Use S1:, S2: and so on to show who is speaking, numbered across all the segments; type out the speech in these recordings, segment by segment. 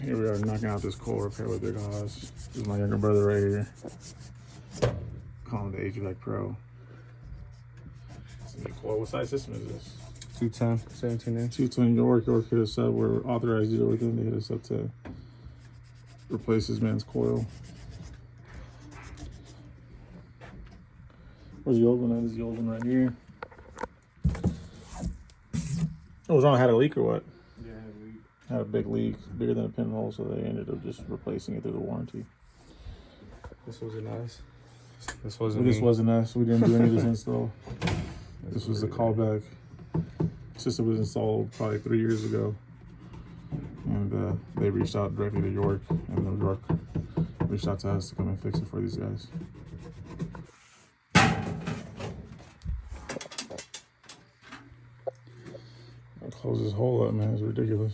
S1: Here we are knocking out this coil repair with Big Oz. This is my younger brother right here. Call him the HVAC Pro. It's a new coil. What size system is this?
S2: 210, 17 inch.
S1: 210. York hit us up. We're authorized to deal with them. They hit us up to replace this man's coil. Where's the old one at? This is the old one right here. Oh, it was on, had a leak or what?
S2: Yeah, had a leak.
S1: Had a big leak, bigger than a pinhole, so they ended up just replacing it through the warranty.
S2: This wasn't us. This
S1: wasn't us. We didn't do any of this install. This was the callback. System was installed probably 3 years ago, and they reached out directly to York, and New York reached out to us to come and fix it for these guys. I'll close this hole up, man. It's ridiculous.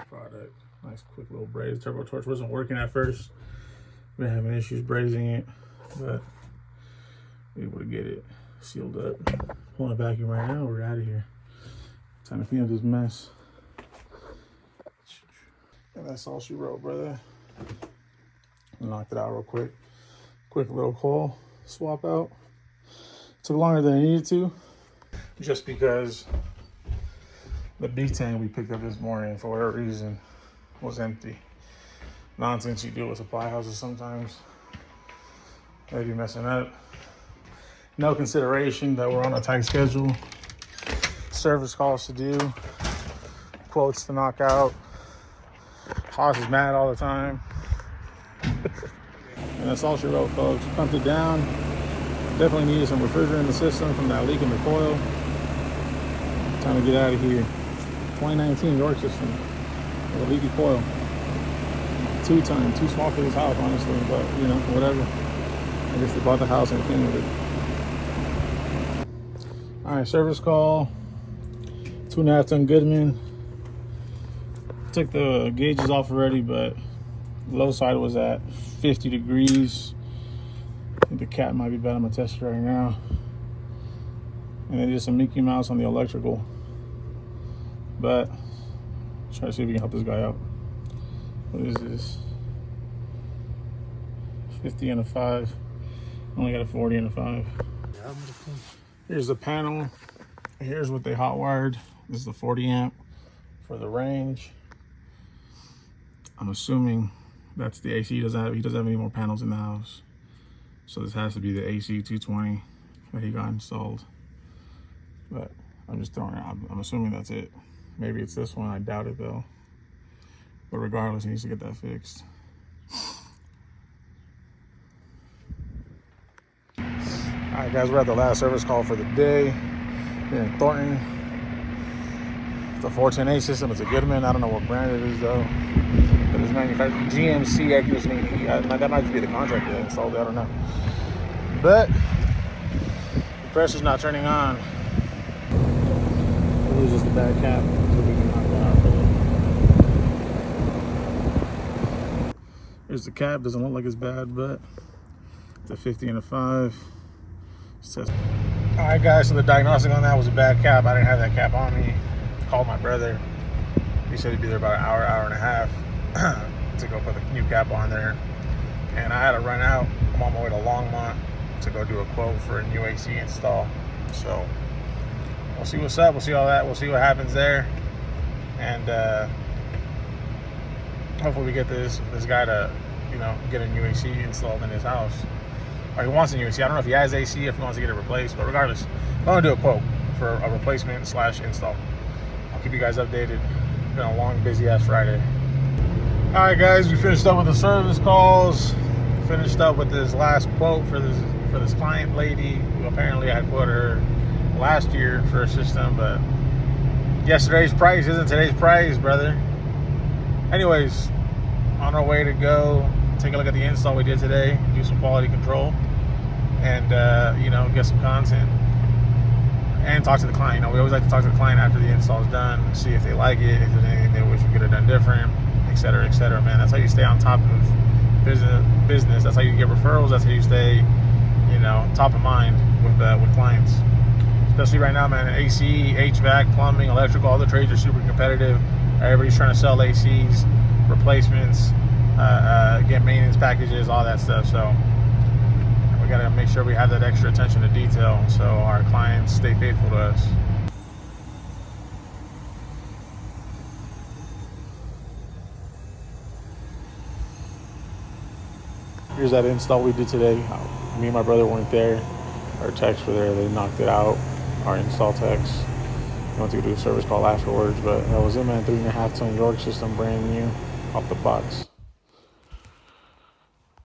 S1: Product. Nice quick little braze. Turbo torch wasn't working at first. We've been having issues brazing it, but we're able to get it sealed up. Pulling a vacuum right now. We're out of here. Time to clean up this mess. And that's all she wrote, brother. Knocked it out real quick. Quick little coil swap out. Took longer than I needed to, just because the B-tank we picked up this morning, for whatever reason, was empty. Nonsense you do with supply houses sometimes. They be messing up. No consideration that we're on a tight schedule. Service calls to do. Quotes to knock out. Hoss is mad all the time. And that's all she wrote, folks. Pumped it down. Definitely needed some refrigerant in the system from that leak in the coil. Time to get out of here. 2019 York system with a leaky coil. 2-ton, too small for this house, honestly, but you know, whatever. I guess they bought the house and came with it. All right, service call. 2.5 ton Goodman. Took the gauges off already, but the low side was at 50 degrees. I think the cap might be bad. I'm gonna test it right now. And then just some Mickey Mouse on the electrical. But try to see if we can help this guy out. What is this? 50 and a 5. Only got a 40 and a 5. Here's the panel. Here's what they hot wired. This is the 40 amp for the range. I'm assuming that's the AC. He doesn't have any more panels in the house. So this has to be the AC 220 that he got installed. But I'm just throwing it out. I'm assuming that's it. Maybe it's this one. I doubt it though. But regardless, he needs to get that fixed. All right, guys, we're at the last service call for the day here in Thornton. It's a 410A system. It's a Goodman. I don't know what brand it is though. But it's manufactured GMC air conditioning. That might just be the contractor that installed it. I don't know. But the pressure's not turning on. It was just a bad cap. So we can knock that out for them. Here's the cap. Doesn't look like it's bad, but it's a 50 and a 5. All right, guys. So the diagnostic on that was a bad cap. I didn't have that cap on me. Called my brother. He said he'd be there about an hour, hour and a half to go put the new cap on there. And I had to run out. I'm on my way to Longmont to go do a quote for a new AC install. So we'll see what's up. We'll see all that. We'll see what happens there. And hopefully we get this guy to, you know, get a new AC installed in his house. Or he wants a new AC. I don't know if he has AC, if he wants to get it replaced. But regardless, I'm going to do a quote for a replacement / install. I'll keep you guys updated. It's been a long, busy-ass Friday. All right, guys, we finished up with the service calls. Finished up with this last quote for this client lady who apparently I quoted her last year for a system, but yesterday's price isn't today's price, brother. Anyways, on our way to go take a look at the install we did today, do some quality control, and you know, get some content. And talk to the client. You know, we always like to talk to the client after the install is done, see if they like it, if there's anything anything they wish we could have done different, et cetera, man. That's how you stay on top of business. That's how you get referrals. That's how you stay, you know, top of mind with clients. Especially right now, man. AC, HVAC, plumbing, electrical, all the trades are super competitive. Everybody's trying to sell ACs, replacements, get maintenance packages, all that stuff. So we got to make sure we have that extra attention to detail so our clients stay faithful to us. Here's that install we did today. Me and my brother weren't there. Our techs were there. They knocked it out. Our install techs went to do a service call afterwards, but that was it, man. 3.5 ton York system, brand new, off the box.